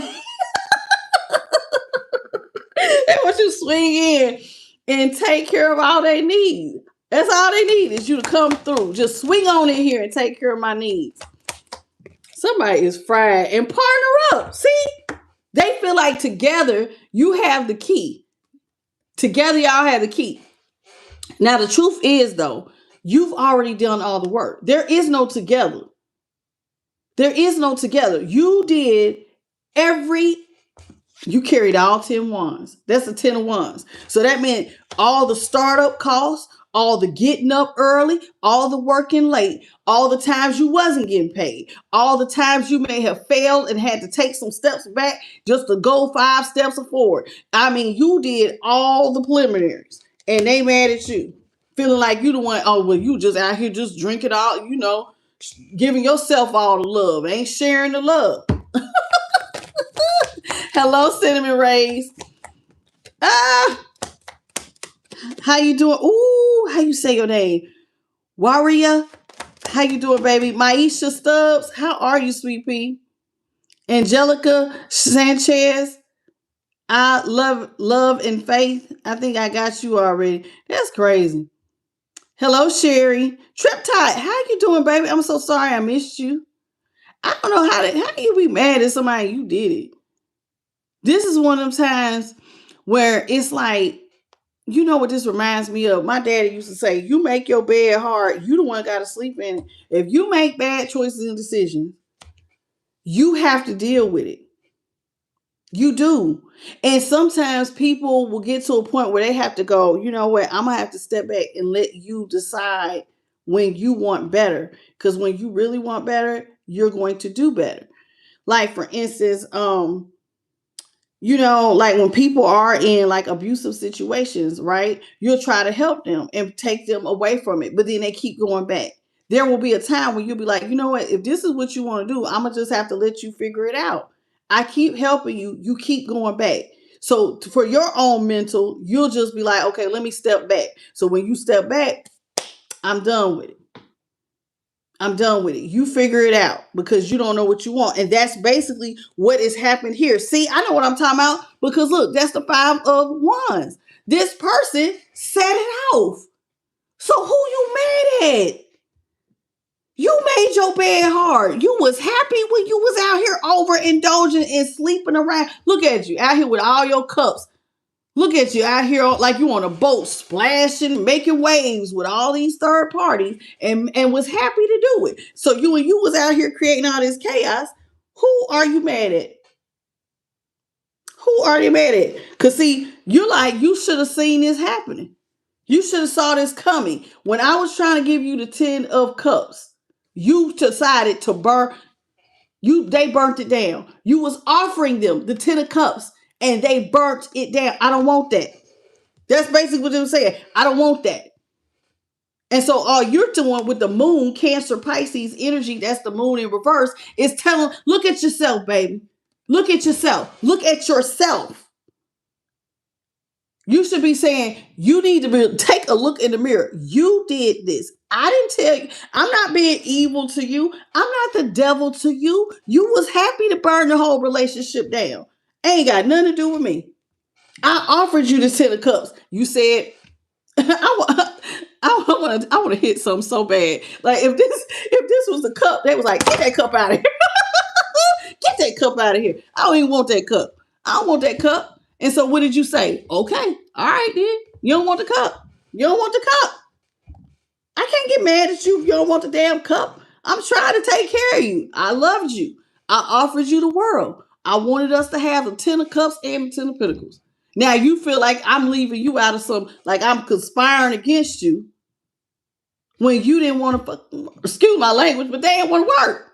They want you to swing in and take care of all they need. That's all they need is you to come through. Just swing on in here and take care of my needs. Somebody is fried and partner up. See, they feel like together you have the key. Together y'all have the key. Now the truth is though, you've already done all the work. There is no together. There is no together. You did you carried all 10 wands. That's a 10 of wands. So that meant all the startup costs, all the getting up early, all the working late, all the times you wasn't getting paid, all the times you may have failed and had to take some steps back just to go 5 steps forward. I mean, you did all the preliminaries and they mad at you. Feeling like you the one, oh, well, you just out here just drinking all, giving yourself all the love. Ain't sharing the love. Hello, Cinnamon Rays. How you doing? Ooh, how you say your name? Waria. How you doing, baby? Maisha Stubbs. How are you, sweet pea? Angelica Sanchez. I love and faith. I think I got you already. That's crazy. Hello, Sherry. Triptide. How you doing, baby? I'm so sorry I missed you. I don't know how do you be mad at somebody you did it? This is one of them times where it's like, you know what this reminds me of? My daddy used to say, you make your bed hard, you the one got to sleep in it. If you make bad choices and decisions, you have to deal with it. You do. And sometimes people will get to a point where they have to go, you know what, I'm going to have to step back and let you decide when you want better. Because when you really want better, you're going to do better. Like, for instance, like when people are in like abusive situations, right? You'll try to help them and take them away from it, but then they keep going back. There will be a time when you'll be like, you know what? If this is what you want to do, I'm going to just have to let you figure it out. I keep helping you. You keep going back. So for your own mental, you'll just be like, okay, let me step back. So when you step back, I'm done with it. I'm done with it. You figure it out because you don't know what you want. And that's basically what has happened here. See, I know what I'm talking about because look, that's the 5 of wands. This person set it off. So who you mad at? You made your bed hard. You was happy when you was out here overindulging and sleeping around. Look at you out here with all your cups. Look at you out here like you on a boat splashing, making waves with all these third parties and was happy to do it. So you was out here creating all this chaos. Who are you mad at? Who are you mad at? Because see, you should have seen this happening. You should have saw this coming. When I was trying to give you the 10 of cups, you decided to they burnt it down. You was offering them the 10 of cups and they burnt it down. I don't want that. That's basically what they were saying. I don't want that. And so all you're doing with the moon, Cancer, Pisces energy, that's the moon in reverse, is telling, look at yourself, baby. Look at yourself. Look at yourself. You should be saying, you need to take a look in the mirror. You did this. I didn't tell you. I'm not being evil to you. I'm not the devil to you. You was happy to burn the whole relationship down. Ain't got nothing to do with me. I offered you the 10 of cups. You said, I want to hit something so bad. Like if this was the cup, they was like, get that cup out of here. Get that cup out of here. I don't even want that cup. I don't want that cup. And so what did you say? Okay, all right then. You don't want the cup. You don't want the cup. I can't get mad at you if you don't want the damn cup. I'm trying to take care of you. I loved you. I offered you the world. I wanted us to have the 10 of cups and the 10 of pentacles. Now you feel like I'm leaving you out of some, like I'm conspiring against you when you didn't want to, excuse my language, but they didn't want to work.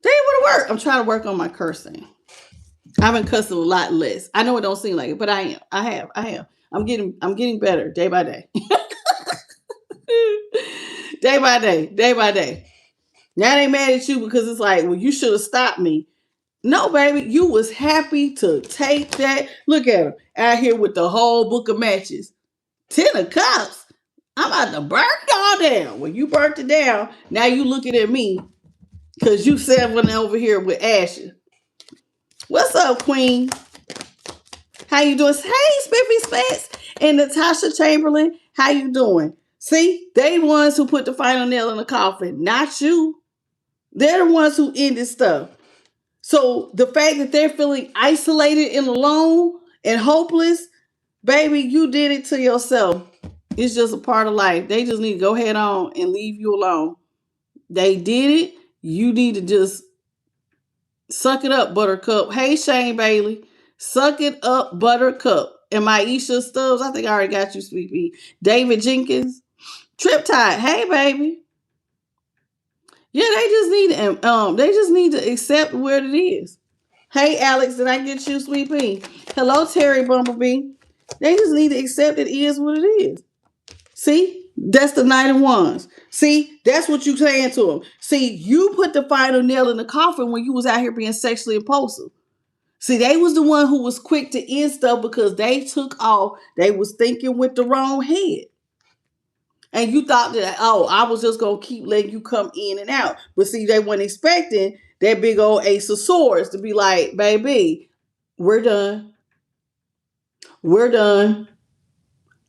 They didn't want to work. I'm trying to work on my cursing. I've been cussing a lot less. I know it don't seem like it, but I am. I have. I'm getting better day by day. Day by day, day by day. Now they mad at you because it's like, well, you should have stopped me. No, baby, you was happy to take that. Look at him out here with the whole book of matches. 10 of cups. I'm about to burn y'all down. When you burnt it down, now you looking at me because you settling over here with Ashes. What's up, Queen? How you doing? Hey, Spiffy Spence and Natasha Chamberlain. How you doing? See, they ones who put the final nail in the coffin, not you. They're the ones who ended stuff. So the fact that they're feeling isolated and alone and hopeless, baby, you did it to yourself. It's just a part of life. They just need to go head on and leave you alone. They did it. You need to just suck it up, Buttercup. Hey, Shane Bailey. Suck it up, Buttercup. And Maisha Stubbs, I think I already got you, Sweet Pea. David Jenkins. Triptide. Hey, baby. Yeah, they just need to accept what it is. Hey, Alex, did I get you, Sweet Pea? Hello, Terry Bumblebee. They just need to accept it is what it is. See, that's the Knight of Wands. See, that's what you saying to them. See, you put the final nail in the coffin when you was out here being sexually impulsive. See, they was the one who was quick to end stuff because they took off. They was thinking with the wrong head. And you thought that, oh, I was just going to keep letting you come in and out. But see, they weren't expecting that big old Ace of Swords to be like, baby, we're done. We're done.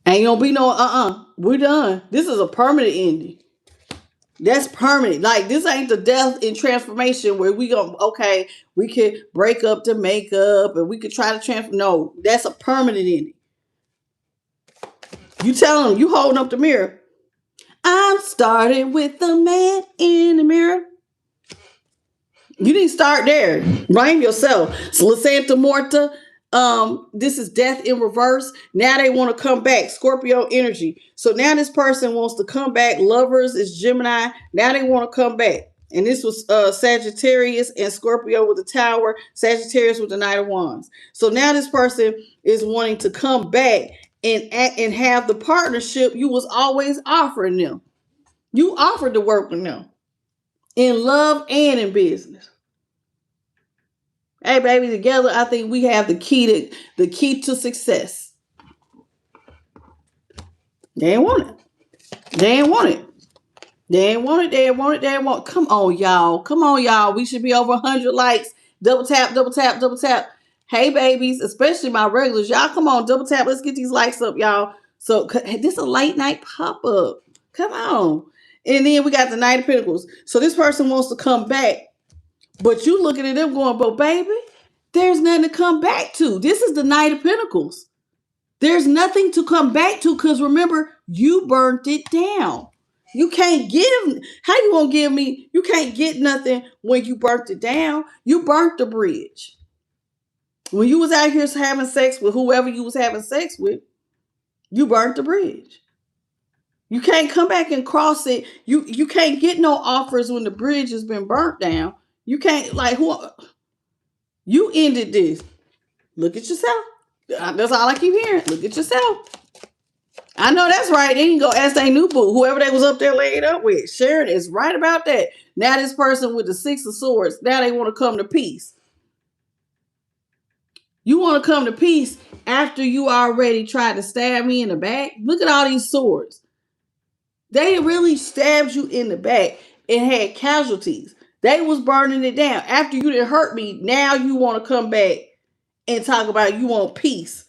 Ain't gonna be no, we're done. This is a permanent ending. That's permanent. Like, this ain't the death and transformation where we go, okay, we could break up to make up and we could try to transform. No, that's a permanent ending. You tell them, you holding up the mirror. I'm starting with the man in the mirror. You didn't start there. Blame yourself. So Santa Morta, this is death in reverse. Now they want to come back. Scorpio energy. So now this person wants to come back. Lovers is Gemini. Now they want to come back. And this was Sagittarius and Scorpio with the Tower. Sagittarius with the Knight of Wands. So now this person is wanting to come back and have the partnership you was always offering them. You offered to work with them in love and in business. Hey, baby, together I think we have the key to success. They ain't want it. They ain't want it. They ain't want it. They ain't want it. They ain't want it. Come on, y'all. Come on, y'all. We should be over 100 likes. Double tap, double tap, double tap. Hey, babies, especially my regulars. Y'all, come on, double tap. Let's get these likes up, y'all. So this is a late night pop-up. Come on. And then we got the Knight of Pentacles. So this person wants to come back. But you looking at them going, but baby, there's nothing to come back to. This is the Knight of Pentacles. There's nothing to come back to because remember, you burnt it down. You can't give, how you gonna give me, you can't get nothing when you burnt it down. You burnt the bridge. When you was out here having sex with whoever you was having sex with, you burnt the bridge. You can't come back and cross it. You can't get no offers when the bridge has been burnt down. You can't, like, who? You ended this. Look at yourself. That's all I keep hearing. Look at yourself. I know that's right. They can go ask their new boo, whoever they was up there laid up with. Sharon is right about that. Now this person with the Six of Swords, now they want to come to peace. You want to come to peace after you already tried to stab me in the back? Look at all these swords. They really stabbed you in the back and had casualties. They was burning it down. After you didn't hurt me, now you want to come back and talk about you want peace.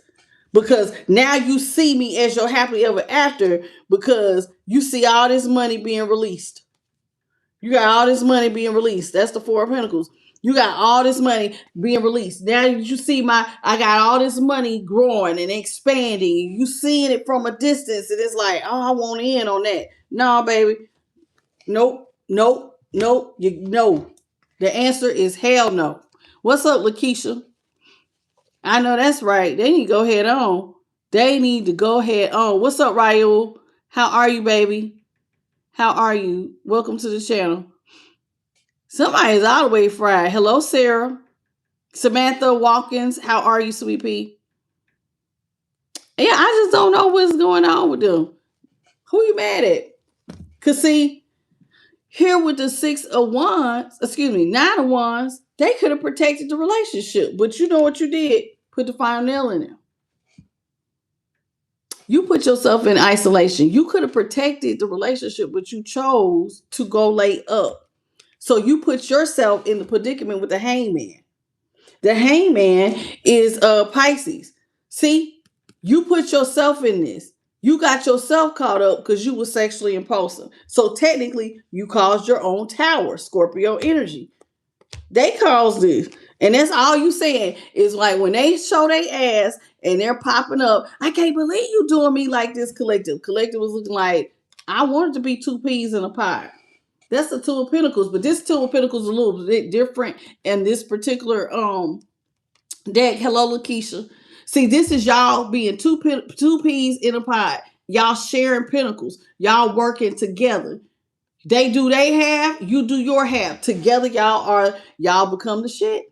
Because now you see me as your happily ever after because you see all this money being released. You got all this money being released. That's the Four of Pentacles. You got all this money being released. Now you see I got all this money growing and expanding. You seeing it from a distance, and it's like, oh, I want in on that. No, baby. Nope. Nope. Nope. No. The answer is hell no. What's up, Lakeisha? I know that's right. They need to go head on. They need to go head on. What's up, Raul? How are you, baby? How are you? Welcome to the channel. Somebody's all the way fried. Hello, Sarah. Samantha Watkins. How are you, sweet pea? Yeah, I just don't know what's going on with them. Who you mad at? Because see, here with the Nine of Wands, they could have protected the relationship. But you know what you did? Put the final nail in there. You put yourself in isolation. You could have protected the relationship, but you chose to go lay up. So you put yourself in the predicament with the hangman. The hangman is Pisces. See, you put yourself in this. You got yourself caught up because you were sexually impulsive. So technically, you caused your own tower, Scorpio energy. They caused this. And that's all you saying is like when they show their ass and they're popping up, I can't believe you doing me like this, collective. Collective was looking like, I wanted to be two peas in a pod. That's the Two of Pentacles, but this Two of Pentacles is a little bit different in this particular deck. Hello, Lakeisha. See, this is y'all being two peas in a pod. Y'all sharing pentacles. Y'all working together. They do they half, you do your half. Together, y'all become the shit.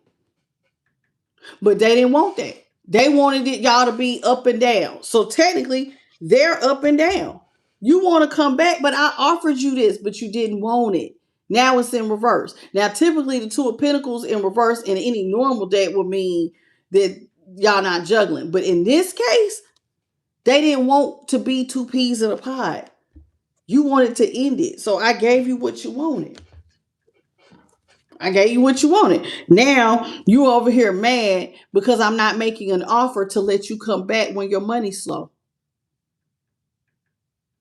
But they didn't want that. They wanted it y'all to be up and down. So technically, they're up and down. You want to come back, but I offered you this, but you didn't want it. Now it's in reverse. Now, typically, the Two of Pentacles in reverse in any normal deck would mean that y'all not juggling. But in this case, they didn't want to be two peas in a pod. You wanted to end it. So I gave you what you wanted. I gave you what you wanted. Now you over here mad because I'm not making an offer to let you come back when your money's slow.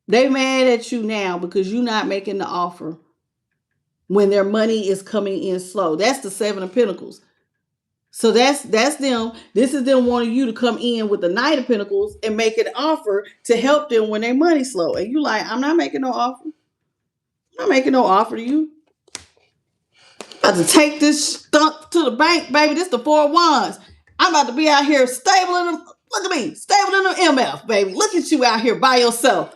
They mad at you now because you're not making the offer when their money is coming in slow. That's the Seven of Pentacles. So that's them. This is them wanting you to come in with the Knight of Pentacles and make an offer to help them when their money's slow. And you like, I'm not making no offer. I'm not making no offer to you. I'm about to take this stuff to the bank, baby. This the Four of Wands. I'm about to be out here stabling them. Look at me, stabling them MF, baby. Look at you out here by yourself.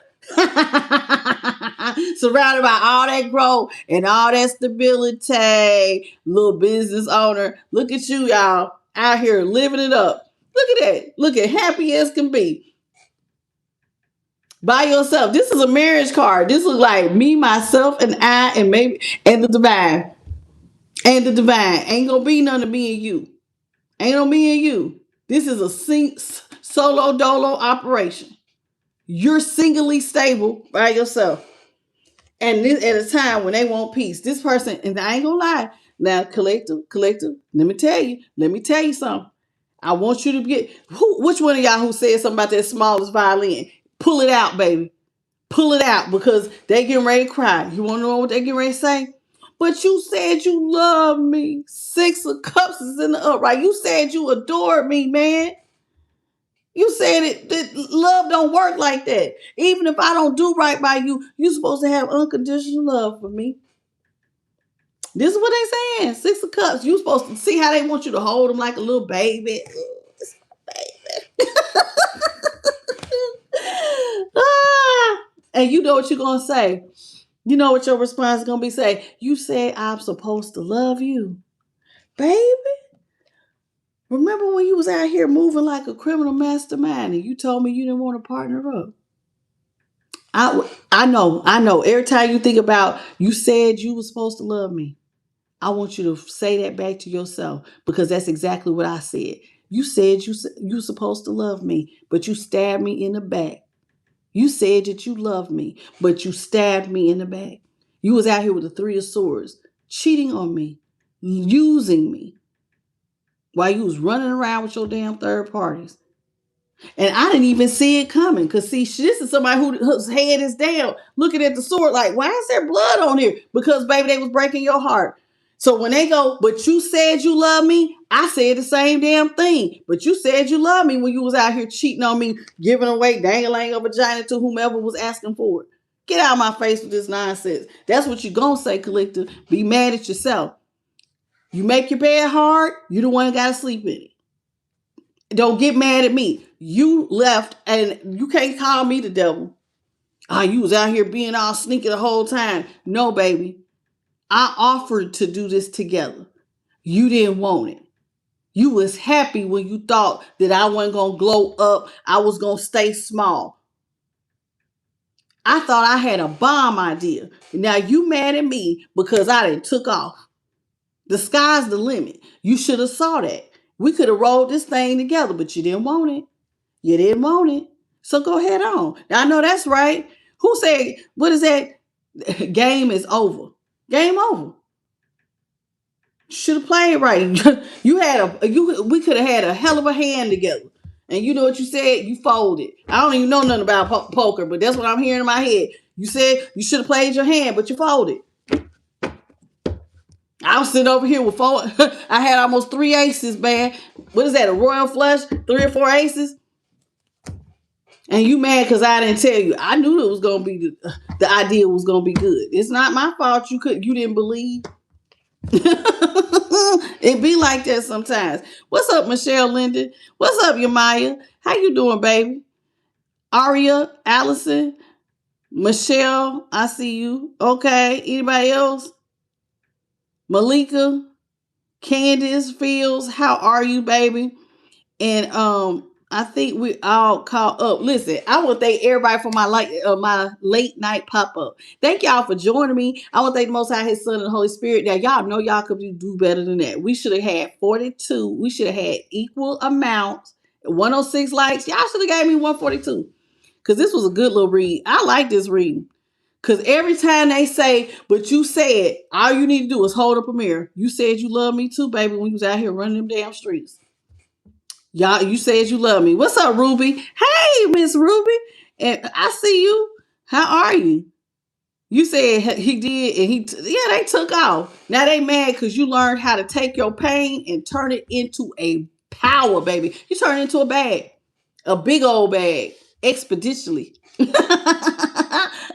Surrounded by all that growth and all that stability. Little business owner. Look at you, y'all, out here living it up. Look at that. Look at happy as can be. By yourself. This is a marriage card. This looks like me, myself, and I, and maybe, and the divine. And the divine. Ain't gonna be none of me and you. Ain't no me and you. This is a solo dolo operation. You're singly stable by yourself. And this at a time when they want peace. This person, and I ain't gonna lie. Now, collective, let me tell you something. I want you to get which one of y'all who said something about that smallest violin? Pull it out, baby. Pull it out because they getting ready to cry. You wanna know what they getting ready to say? But you said you love me. Six of Cups is in the upright. You said you adored me, man. You said that love don't work like that. Even if I don't do right by you, you're supposed to have unconditional love for me. This is what they saying. Six of Cups. You supposed to see how they want you to hold them like a little baby. And you know what you're going to say. You know what your response is going to be? Say, you said I'm supposed to love you. Baby. Remember when you was out here moving like a criminal mastermind and you told me you didn't want to partner up? I know. Every time you think about you said you were supposed to love me, I want you to say that back to yourself because that's exactly what I said. You said you supposed to love me, but you stabbed me in the back. You said that you loved me, but you stabbed me in the back. You was out here with the three of swords, cheating on me, using me, while you was running around with your damn third parties. And I didn't even see it coming. Because, see, this is somebody whose head is down, looking at the sword like, why is there blood on here? Because, baby, they was breaking your heart. So when they go, but you said you love me, I said the same damn thing. But you said you love me when you was out here cheating on me, giving away dangling a vagina to whomever was asking for it. Get out of my face with this nonsense. That's what you gonna say, collective. Be mad at yourself. You make your bed hard, you the one that gotta sleep in it. Don't get mad at me. You left and you can't call me the devil. You was out here being all sneaky the whole time. No, baby. I offered to do this together. You didn't want it. You was happy when you thought that I wasn't going to glow up. I was going to stay small. I thought I had a bomb idea. Now you mad at me because I didn't took off. The sky's the limit. You should have saw that. We could have rolled this thing together, but you didn't want it. You didn't want it. So go ahead on. Now, I know that's right. Who said, what is that? Game is over. Game over. Should have played right. We could have had a hell of a hand together. And you know what you said? You folded. I don't even know nothing about poker, but that's what I'm hearing in my head. You said you should have played your hand, but you folded. I was sitting over here with four. I had almost three aces, man. What is that? A royal flush? 3 or 4 aces? And you mad because I didn't tell you. I knew it was gonna be the idea was gonna be good. It's not my fault you didn't believe. It be like that sometimes. What's up, Michelle Linden? What's up, Yamaya? How you doing, baby? Aria, Allison, Michelle, I see you. Okay. Anybody else? Malika, Candace Fields, how are you, baby? And I think we all caught up. Listen, I want to thank everybody for my late night pop up. Thank y'all for joining me. I want to thank the Most High, His Son, and the Holy Spirit. Now y'all know y'all could do better than that. We should have had 42. We should have had equal amounts. 106 likes. Y'all should have gave me 142 because this was a good little read. I like this reading. Because every time they say, but you said, all you need to do is hold up a mirror. You said you love me too, baby, when you was out here running them damn streets. Y'all, you said you love me. What's up, Ruby? Hey, Miss Ruby. And I see you. How are you? You said he did, and they took off. Now they mad because you learned how to take your pain and turn it into a power, baby. You turn it into a bag, a big old bag, expeditiously.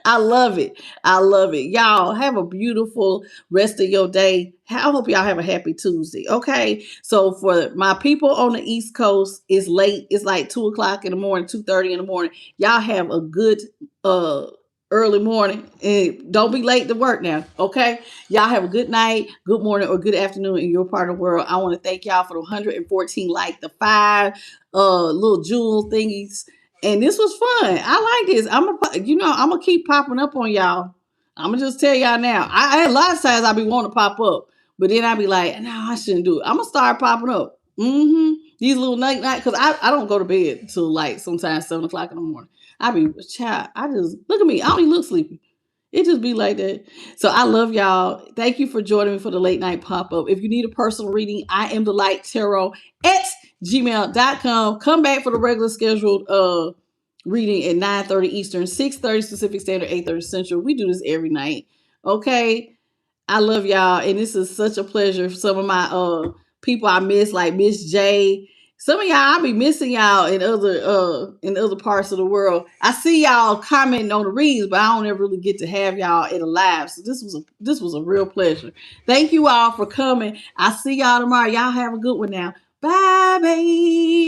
I love it. I love it. Y'all have a beautiful rest of your day. I hope y'all have a happy Tuesday. Okay. So for my people on the East Coast, it's late. It's like 2:00 in the morning, 2:30 in the morning. Y'all have a good early morning. And don't be late to work now. Okay. Y'all have a good night, good morning, or good afternoon in your part of the world. I want to thank y'all for the 114 the 5 little jewel thingies. And this was fun. I like this. I'm gonna keep popping up on y'all. I'm gonna just tell y'all now. I a lot of times I be wanting to pop up, but then I be like, no, I shouldn't do it. I'm gonna start popping up. These little night because I don't go to bed till like sometimes 7:00 in the morning. I just look at me. I don't even look sleepy. It just be like that. So I love y'all. Thank you for joining me for the late night pop up. If you need a personal reading, I am the Light Tarot at gmail.com. Come back for the regular scheduled reading at 9:30 Eastern, 6:30 Pacific Standard, 8:30 Central. We do this every night. Okay. I love y'all. And this is such a pleasure. Some of my people I miss, like Miss J. Some of y'all, I'll be missing y'all in other parts of the world. I see y'all commenting on the reads, but I don't ever really get to have y'all in a live. So this was a real pleasure. Thank you all for coming. I see y'all tomorrow. Y'all have a good one now. Bye, babe.